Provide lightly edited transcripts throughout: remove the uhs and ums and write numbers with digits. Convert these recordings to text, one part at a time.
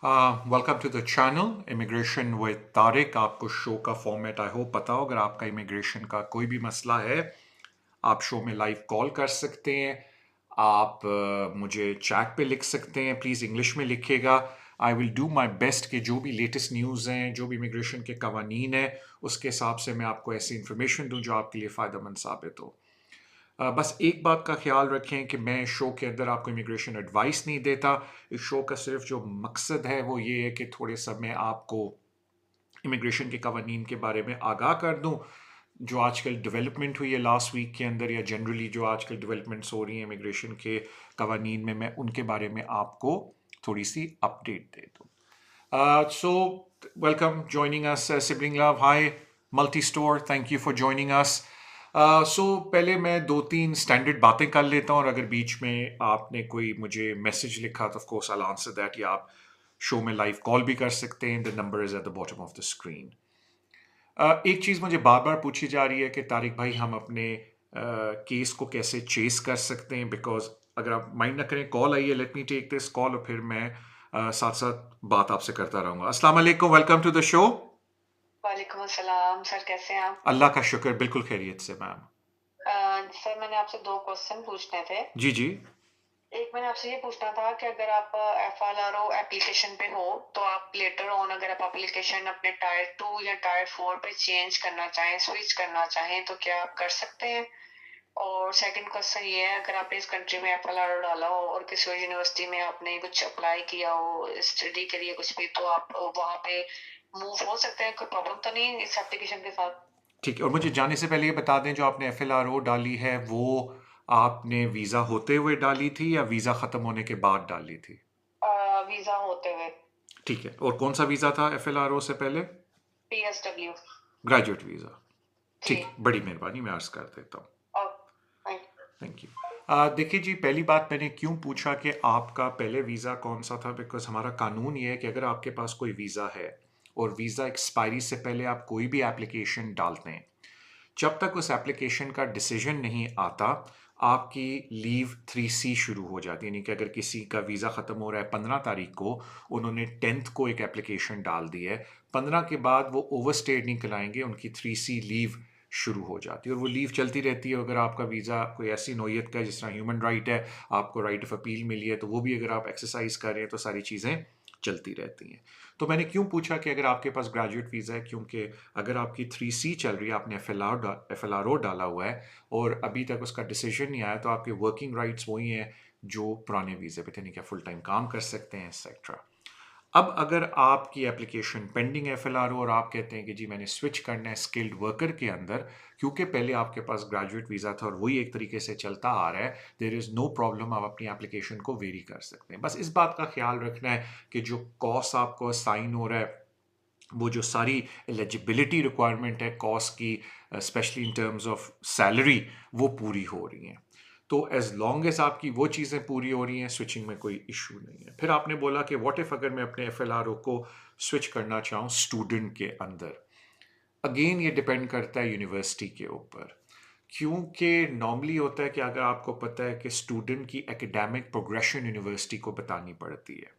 Welcome to the channel immigration with Tariq. आपको show का format I hope पता हो। अगर आपका इमिग्रेशन का कोई भी मसला है, आप शो में लाइव कॉल कर सकते हैं। आप मुझे चैट पे लिख सकते हैं। प्लीज़ इंग्लिश में लिखिएगा। I will do my best कि जो भी लेटेस्ट न्यूज़ हैं, जो भी इमिग्रेशन के कवानीन हैं, उसके हिसाब से मैं आपको ऐसी इन्फॉर्मेशन दूँ जो आपके लिए फ़ायदेमंद साबित हो। बस एक बात का ख्याल रखें कि मैं शो के अंदर आपको इमिग्रेशन एडवाइस नहीं देता। इस शो का सिर्फ जो मकसद है वो ये है कि थोड़े समय आपको इमिग्रेशन के कवानीन के बारे में आगाह कर दूं। जो आजकल डेवलपमेंट हुई है लास्ट वीक के अंदर, या जनरली जो आजकल डेवलपमेंट्स हो रही हैं इमिग्रेशन के कवानीन में, मैं उनके बारे में आपको थोड़ी सी अपडेट दे दूँ। So, welcome joining us, Sibling Love. Hi, Multi Store. Thank you for joining us. So, पहले मैं दो तीन स्टैंडर्ड बातें कर लेता हूँ, और अगर बीच में आपने कोई मुझे मैसेज लिखा तो of course I answer that, या आप शो में लाइव कॉल भी कर सकते हैं। The number is at the bottom of the screen. एक चीज़ मुझे बार बार पूछी जा रही है कि तारिक भाई, हम अपने केस को कैसे चेस कर सकते हैं। बिकॉज अगर आप माइंड ना करें, कॉल आई है, let me take this call, और फिर मैं साथ साथ बात आपसे करता रहूंगा। अस्सलाम वालेकुम, वेलकम टू द शो। वालेकुम अस्सलाम सर, कैसे हैं आप? अल्लाह का शुक्र, बिल्कुल खैरियत से मैम। सर, मैंने आपसे 2 क्वेश्चन पूछने थे। जी जी। एक मैंने आपसे ये पूछना था कि अगर आप एफएलआरओ एप्लीकेशन पे हो, तो आप लेटर ऑन अगर आप एप्लीकेशन अपने टायर 2 या टायर 4 पे चेंज करना चाहें, स्विच करना चाहें, तो क्या आप कर सकते हैं? और सेकंड क्वेश्चन ये है, अगर आपने इस कंट्री में एफएलआरओ डाला हो और किसी यूनिवर्सिटी में आपने कुछ अप्लाई किया हो, स्टडी के लिए कुछ भी, तो आप वहाँ पे मूव हो सकते हैं? कोई प्रॉब्लम तो नहीं इस एप्लीकेशन के साथ? ठीक है, और मुझे जाने से पहले ये बता दें, जो आपने FLRO डाली है वो आपने वीज़ा होते हुए डाली थी या वीज़ा ख़त्म होने के बाद डाली थी? वीजा होते हुए। ठीक है, और कौन सा वीज़ा था FLRO से पहले? पीएसडब्ल्यू। Graduate visa. जी। ठीक, बड़ी मेहरबानी, मैं अर्ज़ कर देता हूँ। और थैंक थैंक यू। देखिए जी, पहली बात मैंने क्यों पूछा कि आपका पहले वीज़ा कौन सा था, बिकॉज हमारा कानून ये है कि अगर आपके पास कोई वीज़ा है और वीज़ा एक्सपायरी से पहले आप कोई भी एप्लीकेशन डालते हैं, जब तक उस एप्लीकेशन का डिसीजन नहीं आता, आपकी लीव 3C शुरू हो जाती है। यानी कि अगर किसी का वीज़ा ख़त्म हो रहा है 15 तारीख को, उन्होंने 10th को एक एप्लीकेशन डाल दी है, 15 के बाद वो ओवरस्टेड नहीं कराएंगे, उनकी 3C लीव शुरू हो जाती है, और वो लीव चलती रहती है। अगर आपका वीज़ा कोई ऐसी नौयत का है, जिस तरह ह्यूमन राइट है, आपको राइट ऑफ अपील मिली है, तो वो भी अगर आप एक्सरसाइज कर रहे हैं तो सारी चीज़ें चलती रहती हैं। तो मैंने क्यों पूछा कि अगर आपके पास ग्रेजुएट वीज़ा है, क्योंकि अगर आपकी 3C चल रही है, आपने FLRO डाला हुआ है और अभी तक उसका डिसीजन नहीं आया, तो आपके वर्किंग राइट्स वही हैं जो पुराने वीज़े पे थे, नहीं क्या फुल टाइम काम कर सकते हैं, एक्सेट्रा। अब अगर आपकी एप्लीकेशन पेंडिंग है FLRO, और आप कहते हैं कि जी मैंने स्विच करना है स्किल्ड वर्कर के अंदर, क्योंकि पहले आपके पास ग्रेजुएट वीज़ा था और वही एक तरीके से चलता आ रहा है, देयर इज़ नो प्रॉब्लम, आप अपनी एप्लीकेशन को वेरी कर सकते हैं। बस इस बात का ख्याल रखना है कि जो कॉस्ट आपको असाइन हो रहा है, वो जो सारी एलिजिबिलिटी रिक्वायरमेंट है कॉस्ट की, specially in terms of salary, वो पूरी हो रही हैं। तो एज लॉन्ग एज आपकी वो चीज़ें पूरी हो रही हैं, स्विचिंग में कोई इशू नहीं है। फिर आपने बोला कि व्हाट इफ़ अगर मैं अपने FLRO को स्विच करना चाहूँ स्टूडेंट के अंदर। अगेन ये डिपेंड करता है यूनिवर्सिटी के ऊपर, क्योंकि नॉर्मली होता है कि अगर आपको पता है कि स्टूडेंट की एकेडमिक प्रोग्रेशन यूनिवर्सिटी को बतानी पड़ती है।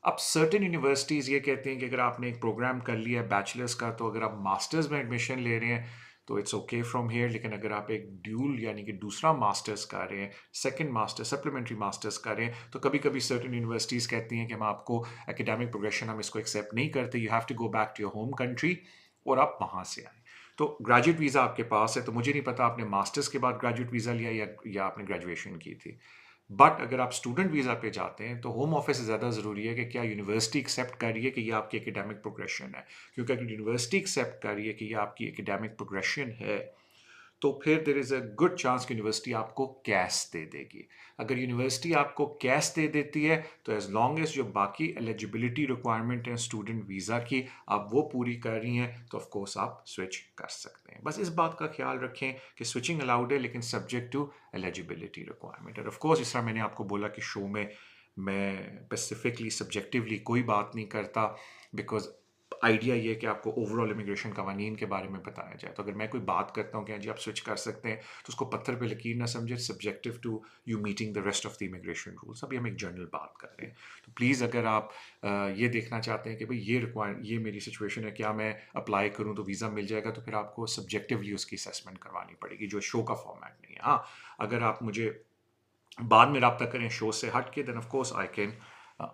अब सर्टेन यूनिवर्सिटीज़ ये कहती हैं कि अगर आपने एक प्रोग्राम कर लिया बैचलर्स का, तो अगर आप मास्टर्स में एडमिशन ले रहे हैं तो इट्स ओके फ्रॉम हेयर। लेकिन अगर आप एक ड्यूल यानी कि दूसरा मास्टर्स कर रहे हैं, सेकंड मास्टर सप्लीमेंट्री मास्टर्स कर रहे हैं, तो कभी कभी सर्टेन यूनिवर्सिटीज़ कहती हैं कि हम आपको एकेडमिक प्रोग्रेशन, हम इसको एक्सेप्ट नहीं करते, you have to go back to your home country, और आप वहाँ से आएँ। तो ग्रेजुएट वीज़ा आपके पास है, तो मुझे नहीं पता आपने मास्टर्स के बाद ग्रेजुएट वीज़ा लिया या आपने ग्रेजुएशन की थी। बट अगर आप स्टूडेंट वीज़ा पे जाते हैं तो होम ऑफिस से ज़्यादा ज़रूरी है कि क्या यूनिवर्सिटी एक्सेप्ट कर रही है कि ये आपकी एकेडमिक प्रोग्रेशन है। क्योंकि अगर यूनिवर्सिटी एक्सेप्ट कर रही है कि ये आपकी एकेडमिक प्रोग्रेशन है, तो फिर देर इज़ अ गुड चांस कि यूनिवर्सिटी आपको कैश दे देगी। अगर यूनिवर्सिटी आपको कैश दे देती है, तो एज लॉन्ग एज जो बाकी एलिजिबिलिटी रिक्वायरमेंट है स्टूडेंट वीज़ा की, आप वो पूरी कर रही हैं, तो ऑफ कोर्स आप स्विच कर सकते हैं। बस इस बात का ख्याल रखें कि स्विचिंग अलाउड है, लेकिन सब्जेक्ट टू एलिजिबिलिटी रिक्वायरमेंट। और ऑफ कोर्स जिस तरह मैंने आपको बोला कि शो में मैं स्पेसिफिकली सब्जेक्टिवली कोई बात नहीं करता, बिकॉज आइडिया ये है कि आपको ओवरऑल इमिग्रेशन कवानीन के बारे में बताया जाए। तो अगर मैं कोई बात करता हूँ कि हाँ जी आप स्विच कर सकते हैं, तो उसको पत्थर पे लकीर ना समझे, subjective to you meeting the rest of the immigration rules. अभी हम एक जनरल बात कर रहे हैं। तो प्लीज़ अगर आप ये देखना चाहते हैं कि भाई ये मेरी सिचुएशन है, क्या मैं अप्लाई करूँ तो वीज़ा मिल जाएगा, तो फिर आपको सब्जेक्टिवली उसकी असेसमेंट करवानी पड़ेगी, जो शो का फॉर्मेट नहीं है। हाँ, अगर आप मुझे बाद में रब्ता करें शो से हट के, then of course I can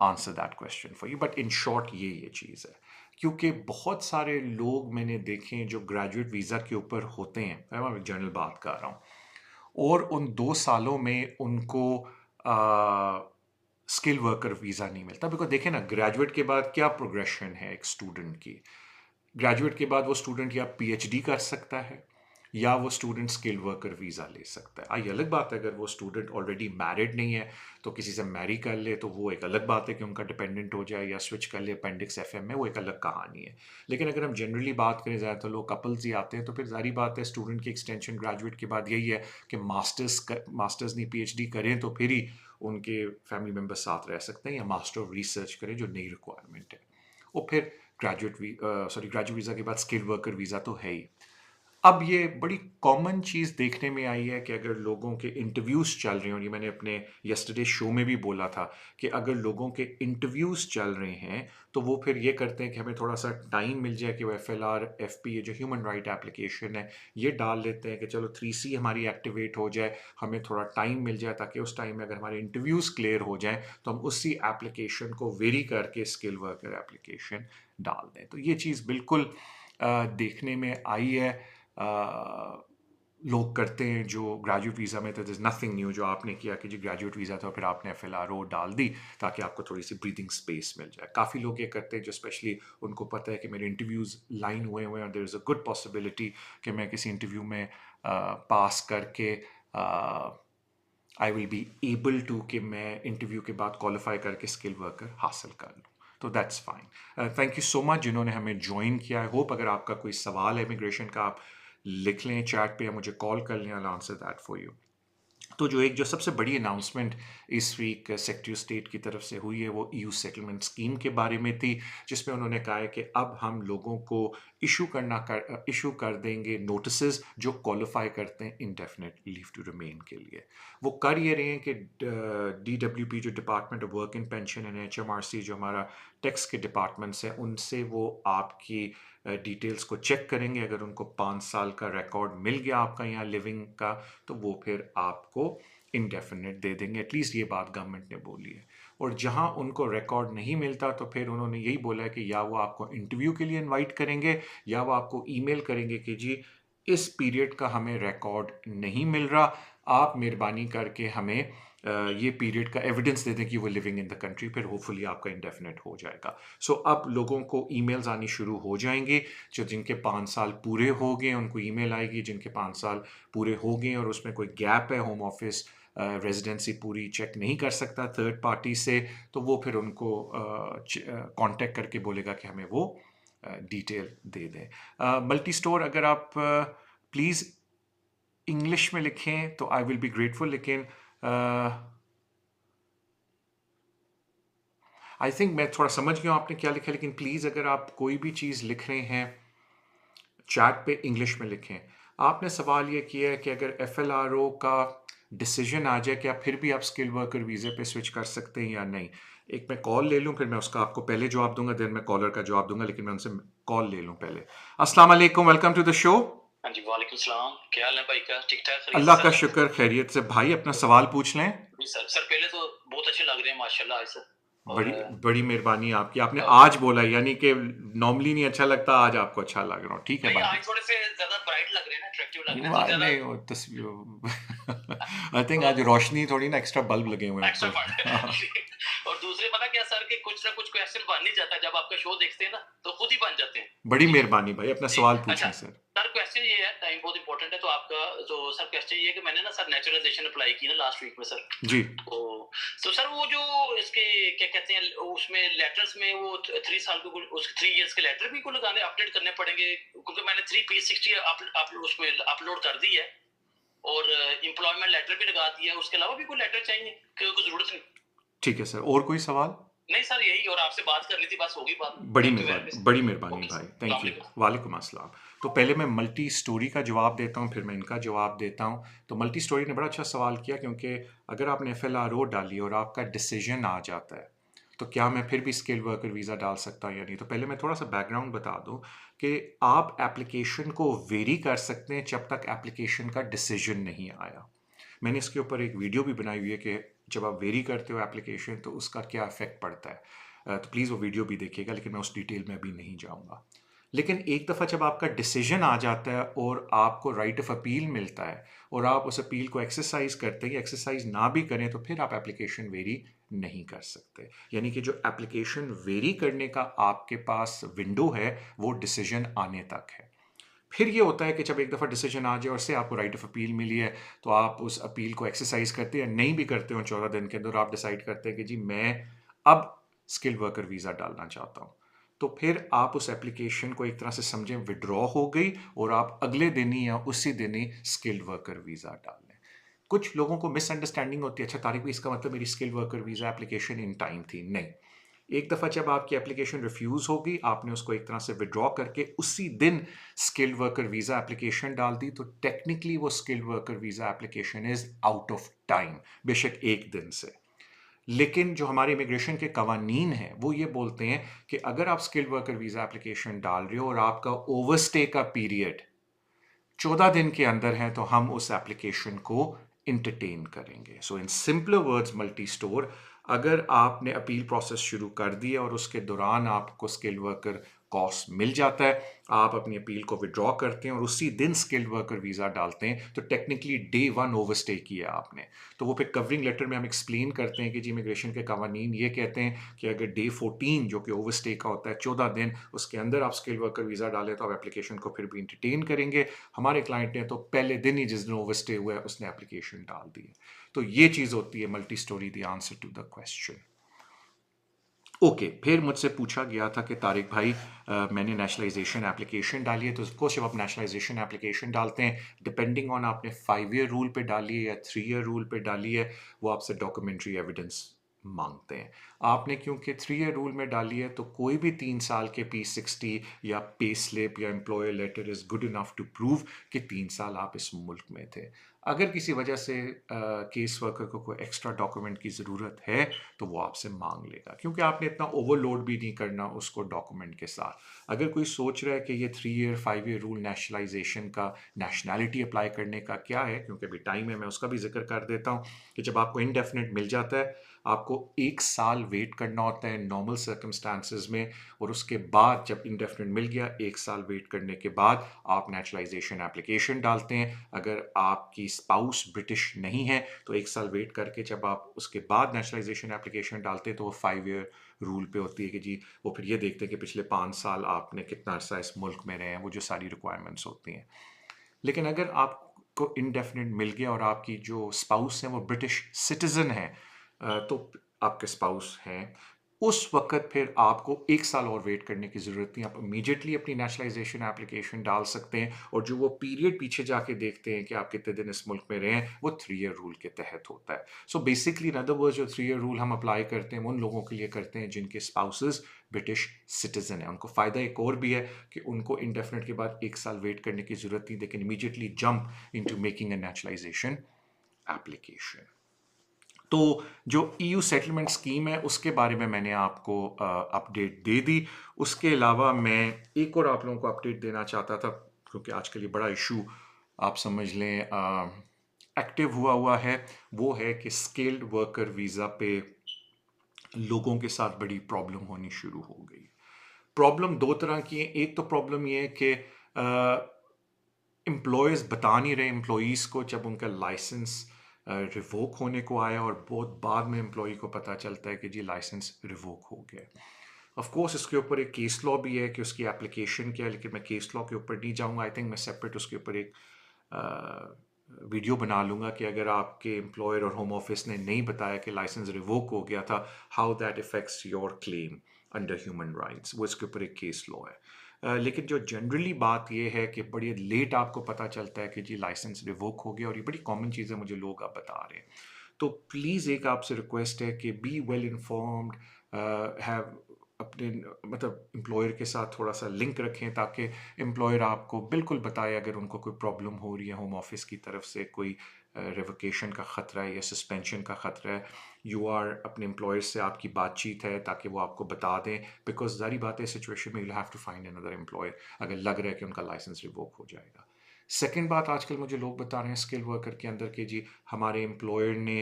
answer that question for you. But in short ये चीज़ है, क्योंकि बहुत सारे लोग मैंने देखे हैं जो ग्रेजुएट वीज़ा के ऊपर होते हैं, मैं जनरल बात कर रहा हूँ, और उन 2 सालों में उनको स्किल वर्कर वीज़ा नहीं मिलता। बिकॉज देखें ना, ग्रेजुएट के बाद क्या प्रोग्रेशन है एक स्टूडेंट की। ग्रेजुएट के बाद वो स्टूडेंट या पीएचडी कर सकता है, या वो स्टूडेंट स्किल वर्कर वीज़ा ले सकता है। आई अलग बात है अगर वो स्टूडेंट ऑलरेडी मैरिड नहीं है तो किसी से मैरी कर ले, तो वो एक अलग बात है कि उनका डिपेंडेंट हो जाए या स्विच कर ले अपेंडिक्स एफएम में, वो एक अलग कहानी है। लेकिन अगर हम जनरली बात करें, ज़्यादातर लोग कपल्स ही आते हैं, तो फिर जारी बात है स्टूडेंट की एक्सटेंशन ग्रेजुएट के बाद यही है कि मास्टर्स नहीं पीएचडी करें तो फिर ही उनके फैमिली मेम्बर साथ रह सकते हैं, या मास्टर ऑफ रिसर्च करें जो नई रिक्वायरमेंट है। और फिर ग्रेजुएट वीज़ा के बाद स्किल वर्कर वीज़ा तो है ही। अब ये बड़ी कॉमन चीज़ देखने में आई है कि अगर लोगों के इंटरव्यूज़ चल रहे हैं, और ये मैंने अपने यस्टरडे शो में भी बोला था कि अगर लोगों के इंटरव्यूज़ चल रहे हैं तो वो फिर ये करते हैं कि हमें थोड़ा सा टाइम मिल जाए कि वो एफएलआर एफपी, ये जो ह्यूमन राइट एप्लीकेशन है, ये डाल लेते हैं कि चलो 3C हमारी एक्टिवेट हो जाए, हमें थोड़ा टाइम मिल जाए, ताकि उस टाइम में अगर हमारे इंटरव्यूज़ क्लियर हो जाएं तो हम उसी एप्लीकेशन को वेरी करके स्किल वर्कर एप्लीकेशन डाल दें। तो ये चीज़ बिल्कुल देखने में आई है। लोग करते हैं जो ग्रेजुएट वीज़ा में थे। दिस नथिंग न्यू जो आपने किया कि जी ग्रेजुएट वीज़ा था, फिर आपने एफएलआरओ डाल दी ताकि आपको थोड़ी सी ब्रीदिंग स्पेस मिल जाए। काफ़ी लोग ये करते हैं जो स्पेशली उनको पता है कि मेरे इंटरव्यूज़ लाइन हुए हुए हैं, there is a good possibility कि मैं किसी इंटरव्यू में पास करके I will be able to कि मैं इंटरव्यू के बाद क्वालिफाई करके स्किल वर्कर हासिल कर लूँ। तो that's fine. Thank you so much जिन्होंने हमें ज्वाइन किया। आई होप अगर आपका कोई सवाल है इमिग्रेशन का, आप लिख लें चैट पे या मुझे कॉल कर लें, I answer that for you. तो जो सबसे बड़ी अनाउंसमेंट इस वीक सेक्रेटरी ऑफ स्टेट की तरफ से हुई है, वो ईयू सेटलमेंट स्कीम के बारे में थी, जिसमें उन्होंने कहा है कि अब हम लोगों को इशू कर देंगे नोटिसेस जो क्वालिफाई करते हैं इंडेफिनिट लीव टू रिमेन के लिए। वो कर ये रहे हैं कि DWP जो department of work and pension and HMRC जो हमारा टैक्स के डिपार्टमेंट्स हैं, उनसे वो आपकी डिटेल्स को चेक करेंगे। अगर उनको 5 साल का रिकॉर्ड मिल गया आपका यहाँ लिविंग का, तो वो फिर आपको इंडेफिनिट दे देंगे। एटलीस्ट ये बात गवर्नमेंट ने बोली है। और जहाँ उनको रिकॉर्ड नहीं मिलता, तो फिर उन्होंने यही बोला है कि या वो आपको इंटरव्यू के लिए इनवाइट करेंगे, या वो आपको ईमेल करेंगे कि जी इस पीरियड का हमें रिकॉर्ड नहीं मिल रहा, आप मेहरबानी करके हमें ये पीरियड का एविडेंस दे दें कि वो लिविंग इन द कंट्री। फिर होपफुली आपका इंडेफिनिट हो जाएगा। सो अब लोगों को ईमेल्स आनी शुरू हो जाएंगी। जो जिनके 5 साल पूरे हो गए उनको ईमेल आएगी, जिनके 5 साल पूरे हो गए और उसमें कोई गैप है, होम ऑफिस रेजिडेंसी पूरी चेक नहीं कर सकता थर्ड पार्टी से, तो वो फिर उनको कांटेक्ट करके बोलेगा कि हमें वो डिटेल दे दें। मल्टी स्टोर अगर आप प्लीज़ इंग्लिश में लिखें तो आई विल बी ग्रेटफुल, लेकिन आई थिंक मैं थोड़ा समझ गया हूँ आपने क्या लिखा, लेकिन प्लीज़ अगर आप कोई भी चीज़ लिख रहे हैं चैट पे इंग्लिश में लिखें। आपने सवाल ये किया है कि अगर एफएलआरओ का डिसीजन आ जाए, क्या फिर भी आप स्किल वर्कर वीज़े पे स्विच कर सकते हैं या नहीं। एक मैं कॉल ले लूँ, फिर मैं उसका आपको पहले जवाब दूंगा, देन मैं कॉलर का जवाब दूंगा, लेकिन मैं उनसे कॉल ले लूँ पहले। अस्सलाम वालेकुम, वेलकम टू द शो। हाँ जी, वालेकुम सलाम। क्या हाल है भाई का? ठीक-ठाक खैरियत अल्लाह से का सर? शुक्र, खैरियत से। भाई अपना सवाल पूछ लें। जी सर। सर पहले तो बहुत अच्छे लग रहे हैं माशाल्लाह आज सर। और बड़ी बड़ी मेहरबानी आपकी, आपने और आज बोला, यानी कि नॉर्मली नहीं अच्छा लगता, आज आपको अच्छा लग रहा हूँ। ठीक है नहीं, भाई। आज थोड़े से ज़्यादा ब्राइट लग रहे हैं ना, अट्रैक्टिव लग रहे हैं, तो वाह, ज़्यादा नहीं वो तस्वीर आई थिंक तो आज रोशनी थोड़ी ना, एक्स्ट्रा बल्ब लगे हुए हैं एक्स्ट्रा ऊपर। पार्ट और दूसरे पता क्या सर कि कुछ ना कुछ क्वेश्चन बन ही जाता है, जब आपका शो देखते हैं ना, तो खुद ही बन जाते हैं। बड़ी जी, मेहरबानी भाई, अपना जी। सवाल अच्छा, पूछें सर। सर क्वेश्चन ये है, टाइम बहुत इंपॉर्टेंट है, तो आपका जो सर क्वेश्चन ये है कि मैंने ना सर नेचुरलाइजेशन अप्लाई की ना लास्ट वीक में सर। जी तो सर वो जो इसके क्या कहते हैं उसमें लेटर्स में वो 3 साल के उस 3 इयर्स के लेटर भी को लगाने अपडेट करने पड़ेंगे, क्योंकि मैंने 3P60 उसमें अपलोड कर दी है और एम्प्लॉयमेंट लेटर भी लगा दिया है। उसके अलावा भी कोई लेटर चाहिए कि कोई जरूरत नहीं? ठीक है सर, और कोई सवाल। नहीं सर, यही और आपसे बात करनी थी, बस होगी बात। बड़ी थैंक यू वेरी मेहरबानी, मच। बड़ी मेहरबानी ओके सर, भाई, अस्सलाम थैंक यू। वालेकुम। वालेकुम अस्सलाम। तो पहले मैं मल्टी स्टोरी का जवाब देता हूँ, फिर मैं इनका जवाब देता हूँ। तो मल्टी स्टोरी ने बड़ा अच्छा सवाल किया, क्योंकि अगर आपने FLRO डाली और आपका डिसीजन आ जाता है, तो क्या मैं फिर भी स्किल्ड वर्कर वीज़ा डाल सकता हूँ या नहीं? तो पहले मैं थोड़ा सा बैकग्राउंड बता दूँ कि आप एप्लीकेशन को वेरी कर सकते हैं जब तक एप्लीकेशन का डिसीजन नहीं आया। मैंने इसके ऊपर एक वीडियो भी बनाई हुई है कि जब आप वेरी करते हो एप्लीकेशन तो उसका क्या इफेक्ट पड़ता है। तो प्लीज़ वो वीडियो भी देखिएगा, लेकिन मैं उस डिटेल में अभी नहीं जाऊंगा। लेकिन एक दफ़ा जब आपका डिसीजन आ जाता है और आपको राइट ऑफ अपील मिलता है और आप उस अपील को एक्सरसाइज करते हैं, एक्सरसाइज ना भी करें तो फिर आप एप्लीकेशन वेरी नहीं कर सकते। यानी कि जो एप्लीकेशन वेरी करने का आपके पास विंडो है वो डिसीजन आने तक है। फिर ये होता है कि जब एक दफ़ा डिसीजन आ जाए और से आपको राइट ऑफ अपील मिली है, तो आप उस अपील को एक्सरसाइज करते हैं, नहीं भी करते हो 14 दिन के अंदर, आप डिसाइड करते हैं कि जी मैं अब स्किल्ड वर्कर वीज़ा डालना चाहता हूँ। तो फिर आप उस एप्लीकेशन को एक तरह से समझें विड्रॉ हो गई और आप अगले दिन ही या उसी दिन ही स्किल्ड वर्कर वीज़ा डाल लें। कुछ लोगों को मिसअंडरस्टैंडिंग होती है, अच्छा तारिक भाई इसका मतलब मेरी skilled worker visa application in time थी। नहीं, एक दफ़ा जब आपकी एप्लीकेशन रिफ्यूज़ होगी, आपने उसको एक तरह से विड्रॉ करके उसी दिन स्किल्ड वर्कर वीज़ा एप्लीकेशन डाल दी, तो टेक्निकली वो skilled worker visa application is out of time, बेशक एक दिन से। लेकिन जो हमारे इमिग्रेशन के कवानीन हैं, वो ये बोलते हैं कि अगर आप स्किल्ड वर्कर वीज़ा एप्लीकेशन डाल रहे हो और आपका ओवरस्टे का पीरियड 14 दिन के अंदर है, तो हम उस एप्लीकेशन को इंटरटेन करेंगे। So in simpler words multi store, अगर आपने अपील प्रोसेस शुरू कर दी है और उसके दौरान आपको स्किल्ड वर्कर कॉस्ट मिल जाता है, आप अपनी अपील को विड्रॉ करते हैं और उसी दिन स्किल्ड वर्कर वीज़ा डालते हैं, तो टेक्निकली डे 1 ओवरस्टे किया आपने। तो वो फिर कवरिंग लेटर में हम एक्सप्लेन करते हैं कि जी इमिग्रेशन के कवानीन ये कहते हैं कि अगर डे 14 जो कि ओवरस्टे का होता है 14 दिन, उसके अंदर आप स्किल्ड वर्कर वीज़ा डालें तो आप एप्लीकेशन को फिर भी इंटरटेन करेंगे। हमारे क्लाइंट ने तो पहले दिन ही जिस दिन ओवरस्टे हुआ है उसने एप्लीकेशन डाल दी है। तो ये चीज़ होती है multi storey the answer to the question. Okay, फिर मुझसे पूछा गया था कि तारिक भाई मैंने नेशनलाइजेशन एप्लीकेशन डाली है, तो ऑफकोर्स जब आप नेशनलाइजेशन एप्लीकेशन डालते हैं, डिपेंडिंग ऑन आपने 5 ईयर रूल पे डाली है या 3 ईयर रूल पे डाली है, वो आपसे डॉक्यूमेंट्री एविडेंस मांगते हैं। आपने क्योंकि 3 ईयर रूल में डाली है, तो कोई भी 3 साल के P60 या पे स्लिप या employer letter is good enough to prove कि 3 साल आप इस मुल्क में थे। अगर किसी वजह से केस वर्कर को कोई एक्स्ट्रा डॉक्यूमेंट की ज़रूरत है, तो वो आपसे मांग लेगा, क्योंकि आपने इतना ओवरलोड भी नहीं करना उसको डॉक्यूमेंट के साथ। अगर कोई सोच रहा है कि ये 3 ईयर 5 ईयर रूल नेशनलाइजेशन का नेशनैलिटी अप्लाई करने का क्या है, क्योंकि अभी टाइम है, मैं उसका भी जिक्र कर देता हूँ कि जब आपको इंडेफिनिट मिल जाता है, आपको 1 साल वेट करना होता है नॉर्मल सर्कमस्टांसिस में, और उसके बाद जब इंडेफिनिट मिल गया 1 साल वेट करने के बाद आप नेशनलाइजेशन एप्लीकेशन डालते हैं। अगर आपकी स्पाउस ब्रिटिश नहीं है तो 1 साल वेट करके जब आप उसके बाद नेशनलाइजेशन एप्लीकेशन डालते हैं, तो वो 5 ईयर रूल पे होती है कि जी वो फिर ये देखते हैं कि पिछले 5 साल आपने कितना अरसा इस मुल्क में रहे हैं, वो जो सारी रिक्वायरमेंट्स होती हैं। लेकिन अगर आपको इंडेफिनिट मिल गया और आपकी जो स्पाउस है वो ब्रिटिश सिटीजन है, तो आपके स्पाउस हैं, उस वक्त फिर आपको 1 साल और वेट करने की ज़रूरत नहीं, आप इमीडिएटली अपनी नेशनलाइजेशन एप्लीकेशन डाल सकते हैं, और जो वो पीरियड पीछे जाके देखते हैं कि आप कितने दिन इस मुल्क में रहे हैं, वो 3 ईयर रूल के तहत होता है। So basically in other words जो 3 ईयर रूल हम अप्लाई करते हैं वो उन लोगों के लिए करते हैं जिनके स्पाउसेस ब्रिटिश सिटीजन है। उनको फ़ायदा एक और भी है कि उनको इंडेफिनिट के बाद 1 साल वेट करने की ज़रूरत नहीं, they can immediately jump into making a nationalisation application. तो जो EU सेटलमेंट स्कीम है उसके बारे में मैंने आपको अपडेट दे दी। उसके अलावा मैं एक और आप लोगों को अपडेट देना चाहता था, क्योंकि आजकल ये बड़ा इशू आप समझ लें एक्टिव हुआ है, वो है कि स्किल्ड वर्कर वीज़ा पे लोगों के साथ बड़ी प्रॉब्लम होनी शुरू हो गई। प्रॉब्लम दो तरह की है। एक तो प्रॉब्लम ये है कि एम्प्लॉयज़ बता नहीं रहे एम्प्लॉयज़ को, जब उनका लाइसेंस रिवोक होने को आया और बहुत बाद में एम्प्लॉई को पता चलता है कि जी लाइसेंस रिवोक हो गया। ऑफ कोर्स इसके ऊपर एक केस लॉ भी है कि उसकी एप्लीकेशन क्या है, लेकिन मैं केस लॉ के ऊपर नहीं जाऊंगा। आई थिंक मैं सेपरेट उसके ऊपर एक वीडियो बना लूँगा कि अगर आपके एम्प्लॉयर और होम ऑफिस ने नहीं बताया कि लाइसेंस रिवोक हो गया था, how that effects your claim under human rights, वो इसके ऊपर एक केस लॉ है। लेकिन जो जनरली बात ये है कि बड़ी लेट आपको पता चलता है कि जी लाइसेंस रिवोक हो गया, और ये बड़ी कॉमन चीज़ है, मुझे लोग अब बता रहे हैं। तो प्लीज़ एक आपसे रिक्वेस्ट है कि बी वेल इन्फॉर्म्ड, हैव अपने मतलब एम्प्लॉयर के साथ थोड़ा सा लिंक रखें ताकि एम्प्लॉयर आपको बिल्कुल बताए अगर उनको कोई प्रॉब्लम हो रही है, होम ऑफिस की तरफ से कोई रिवोकेशन का ख़तरा है या सस्पेंशन का ख़तरा है। यू आर अपने एम्प्लॉयर से आपकी बातचीत है ताकि वो आपको बता दें, बिकॉज ज़ाहिर बात है सिचुएशन में you have to find another employer अगर लग रहा है कि उनका लाइसेंस रिवोक हो जाएगा। सेकंड बात, आजकल मुझे लोग बता रहे हैं स्किल वर्कर के अंदर कि जी हमारे एम्प्लॉयर ने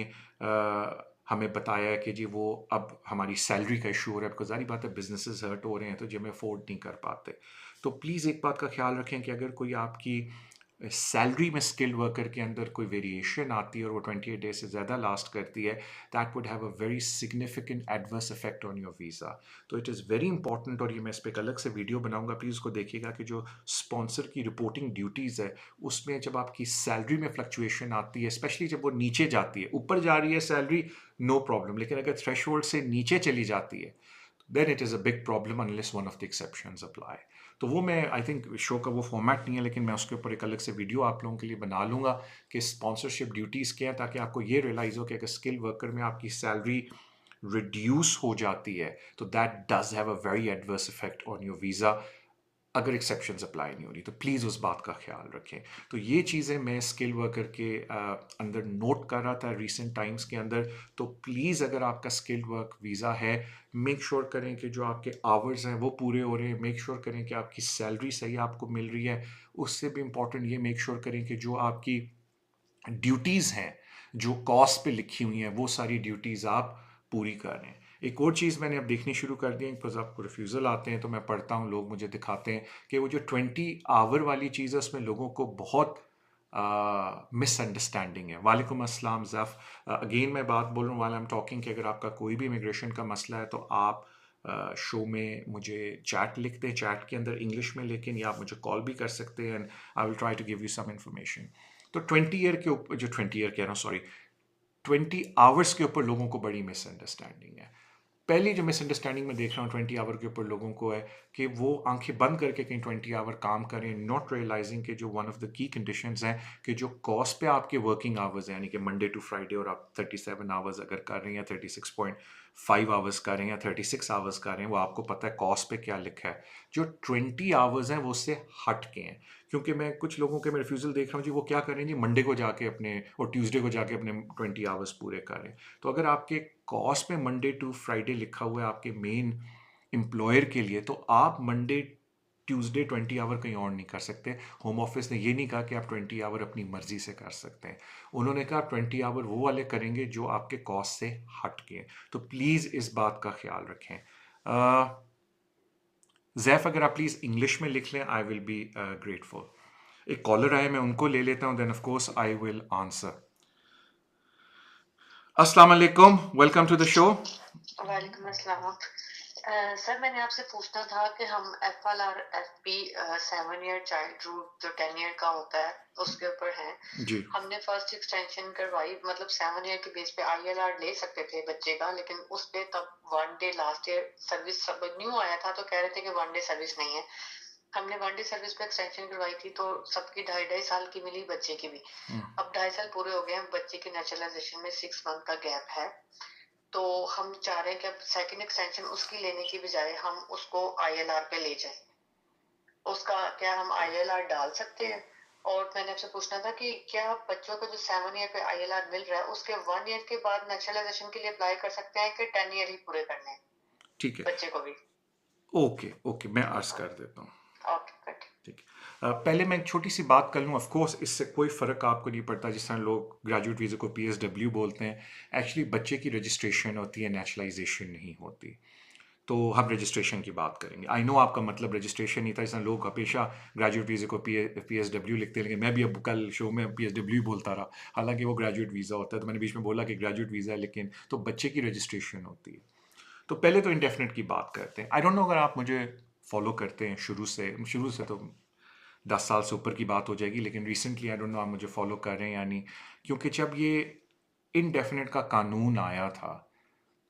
हमें बताया है कि जी वो अब हमारी सैलरी का इशू हो रहा है, बिकॉज सारी बात है बिजनेसेस हर्ट हो रहे हैं तो जी हमें अफोर्ड नहीं कर पाते। तो प्लीज़ एक बात का ख्याल रखें कि अगर कोई आपकी सैलरी में स्किल्ड वर्कर के अंदर कोई वेरिएशन आती है और वो 28 डेज से ज़्यादा लास्ट करती है, that would have a very significant adverse effect on your visa. तो इट इज़ वेरी इंपॉर्टेंट, और ये मैं इस पर एक अलग से वीडियो बनाऊंगा, प्लीज़ उसको देखिएगा कि जो स्पॉन्सर की रिपोर्टिंग ड्यूटीज़ है उसमें जब आपकी सैलरी में फ्लक्चुएशन आती है, स्पेशली जब वो नीचे जाती है, ऊपर जा रही है सैलरी नो प्रॉब्लम, लेकिन अगर थ्रेशोल्ड से नीचे चली जाती है then it is a big problem unless one of the exceptions apply। तो वो मैं आई थिंक शो का वो फॉर्मेट नहीं है, लेकिन मैं उसके ऊपर एक अलग से वीडियो आप लोगों के लिए बना लूँगा कि स्पॉन्सरशिप ड्यूटीज़ क्या है, ताकि आपको ये रियलाइज़ हो कि अगर स्किल वर्कर में आपकी सैलरी रिड्यूस हो जाती है तो that does have a very adverse effect on your visa अगर एक्सेप्शंस अप्लाई नहीं हो रही। तो प्लीज़ उस बात का ख्याल रखें। तो ये चीज़ें मैं स्किल वर्कर के अंदर नोट कर रहा था रिसेंट टाइम्स के अंदर। तो प्लीज़ अगर आपका स्किल्ड वर्क वीज़ा है, मेक श्योर करें कि जो आपके आवर्स हैं वो पूरे हो रहे हैं, मेक श्योर करें कि आपकी सैलरी सही आपको मिल रही है। उससे भी इम्पॉर्टेंट ये मेक श्योर करें कि जो आपकी ड्यूटीज़ हैं, जो कॉस्ट पे लिखी हुई हैं, वो सारी ड्यूटीज़ आप पूरी कर रहे हैं। एक और चीज़ मैंने अब देखनी शुरू कर दी है, बिकॉज़ आपको रिफ्यूज़ल आते हैं तो मैं पढ़ता हूँ, लोग मुझे दिखाते हैं कि वो जो 20 आवर वाली चीज़ है उसमें लोगों को बहुत मिसअंडरस्टैंडिंग है। वालेकुम अस्सलाम ज़ैफ़। अगेन मैं बात बोल रहा हूँ व्हाइल आई एम टॉकिंग कि अगर आपका कोई भी इमिग्रेशन का मसला है तो आप शो में मुझे चैट लिख दें, चैट के अंदर इंग्लिश में, लेकिन या आप मुझे कॉल भी कर सकते हैं and I will try to give you some information. तो 20 ईयर के ऊपर, जो 20 ईयर कह रहा हूँ सॉरी, 20 आवर्स के ऊपर लोगों को बड़ी मिसअंडरस्टैंडिंग है। पहली जो मिसअंडरस्टैंडिंग मैं देख रहा हूँ 20 आवर के ऊपर लोगों को है कि वो आंखें बंद करके कहीं 20 आवर काम करें, नॉट रियलाइजिंग कि जो one of the key conditions हैं कि जो कॉस्ट पे आपके वर्किंग आवर्स हैं, यानी कि मंडे टू फ्राइडे, और आप 37 आवर्स अगर कर रहे हैं या 36.5 आवर्स कर रहे हैं या 36 आवर्स कर रहे हैं, वो आपको पता है कॉस्ट पे क्या लिखा है। जो 20 आवर्स हैं वो उससे हट के हैं, क्योंकि मैं कुछ लोगों के मैं रिफ्यूज़ल देख रहा हूँ जी, वो क्या कर रहे हैं जी, मंडे को जाके अपने और ट्यूसडे को जाके अपने 20 आवर्स पूरे कर रहे हैं। तो अगर आपके कॉस्ट में मंडे टू फ्राइडे लिखा हुआ है आपके मेन एम्प्लॉयर के लिए, तो आप मंडे ट्यूसडे 20 आवर कहीं और नहीं कर सकते। होम ऑफिस ने ये नहीं कहा कि आप 20 आवर अपनी मर्जी से कर सकते हैं, उन्होंने कहा 20 आवर वो वाले करेंगे जो आपके कॉस्ट से हट के। तो प्लीज़ इस बात का ख्याल रखें। जैफ अगर आप प्लीज़ इंग्लिश में लिख लें, आई विल बी ग्रेटफुल। एक कॉलर आए, मैं उनको ले लेता हूँ, then of course I will answer. अस्सलाम वालेकुम, वेलकम टू द शो। वालेकुम अस्सलाम। सर मैंने आपसे पूछना था कि हम FLR FP 7 year child route जो 10 ईयर का होता है उसके ऊपर हैं। जी हमने फर्स्ट एक्सटेंशन करवाई, मतलब 7 ईयर के बेस पे ILR ले सकते थे बच्चे का, लेकिन उस पे तब 1 डे लास्ट ईयर सर्विस सब न्यू आया था तो कह रहे थे कि 1 डे सर्विस नहीं है। हमने 1 डे सर्विस पे एक्सटेंशन करवाई थी तो सबकी 2.5 साल की मिली, बच्चे की भी। अब 2.5 साल पूरे हो गए हैं, बच्चे के नेचुरलाइजेशन में 6 मंथ का गैप है। तो हम चाह रहे हैं कि अब सेकंड एक्सटेंशन उसकी लेने की बजाय हम उसको ILR पे ले जाएं। उसका क्या हम ILR डाल सकते हैं? और मैंने आपसे पूछना था कि क्या बच्चों को जो 7 ईयर पे ILR मिल रहा है उसके 1 ईयर के बाद नेचुरलाइजेशन के लिए अप्लाई कर सकते हैं कि 10 ईयर ही पूरे करने हैं ठीक है, बच्चे को भी? ओके ओके, मैं अर्ज कर देता हूँ। Okay good. ठीक है, पहले मैं एक छोटी सी बात कर लूँ। ऑफ कोर्स इससे कोई फ़र्क आपको नहीं पड़ता, जिस तरह लोग ग्रेजुएट वीज़ा को PSW बोलते हैं, एक्चुअली बच्चे की रजिस्ट्रेशन होती है, नेशनलाइजेशन नहीं होती। तो हम रजिस्ट्रेशन की बात करेंगे। आई नो आपका मतलब रजिस्ट्रेशन ही था, जिस तरह लोग हमेशा ग्रेजुएट वीज़ा को PSW लिखते हैं, लेकिन मैं भी अब कल शो में PSW बोलता रहा, हालांकि वो ग्रेजुएट वीज़ा होता है। तो मैंने बीच में बोला कि ग्रेजुएट वीज़ा है, लेकिन तो बच्चे की रजिस्ट्रेशन होती है। तो पहले तो इंडेफिनिट की बात करते हैं। आई डोंट नो अगर आप मुझे फॉलो करते हैं शुरू से तो 10 साल से ऊपर की बात हो जाएगी, लेकिन रिसेंटली आई डोंट नो आप मुझे फॉलो कर रहे हैं यानी, क्योंकि जब ये इनडेफिनिट का कानून आया था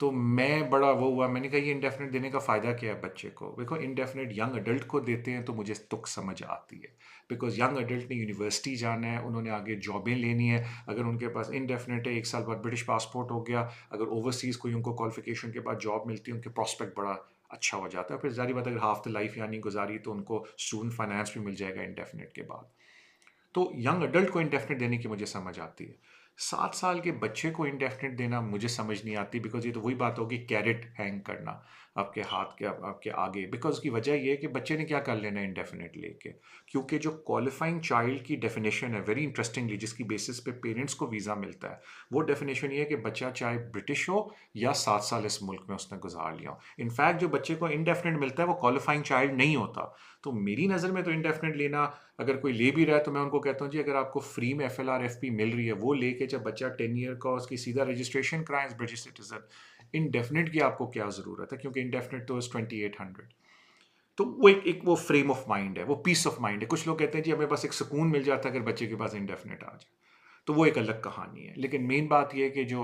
तो मैं बड़ा वो हुआ, मैंने कहा ये इंडेफिनिट देने का फ़ायदा क्या है बच्चे को? देखो इंडेफिनिट यंग एडल्ट को देते हैं तो मुझे तुक समझ आती है, बिकॉज़ यंग एडल्ट ने यूनिवर्सिटी जाना है, उन्होंने आगे जॉबें लेनी है। अगर उनके पास इंडेफिनिट है, 1 साल बाद ब्रिटिश पासपोर्ट हो गया, अगर ओवरसीज़ कोई उनको क्वालिफ़िकेशन के बाद जॉब मिलती है, उनके प्रॉस्पेक्ट बड़ा अच्छा हो जाता है। फिर ज़ाहिर बात है, अगर हाफ़ द लाइफ़ यहाँ नहीं गुज़ारी तो उनको स्टूडेंट फाइनेंस भी मिल जाएगा इंडेफिनिट के बाद। तो यंग एडल्ट को इंडेफिनिट देने की मुझे समझ आती है। 7 साल के बच्चे को इंडेफिनिट देना मुझे समझ नहीं आती, बिकॉज़ ये तो वही बात होगी कैरेट हैंग करना आपके हाथ के आपके आगे। बिकॉज़ की वजह ये है कि बच्चे ने क्या कर लेना है इंडेफिनिट लेके? क्योंकि जो क्वालिफाइंग चाइल्ड की डेफिनेशन है वेरी इंटरेस्टिंगली, जिसकी बेसिस पे पेरेंट्स को वीज़ा मिलता है, वो डेफिनेशन ये है कि बच्चा चाहे ब्रिटिश हो या 7 साल इस मुल्क में उसने गुज़ार लिया हो। इनफैक्ट जो बच्चे को इंडेफिनिट मिलता है वो क्वालिफाइंग चाइल्ड नहीं होता। तो मेरी नज़र में तो इंडेफिनिट लेना, अगर कोई ले भी रहा है तो मैं उनको कहता हूँ जी अगर आपको फ्री में एफएलआर एफपी मिल रही है वो लेके, जब बच्चा 10 ईयर का उसकी सीधा रजिस्ट्रेशन कराएं ब्रिटिश सिटीजन। इंडेफिनिट की आपको क्या ज़रूरत है, क्योंकि इंडेफिनिट तो 2800। तो वो एक वो फ्रेम ऑफ माइंड है, वो पीस ऑफ माइंड है। कुछ लोग कहते हैं जी हमें बस एक सुकून मिल जाता है अगर बच्चे के पास इंडेफिनिट आ जाए, तो वो एक अलग कहानी है। लेकिन मेन बात यह है कि जो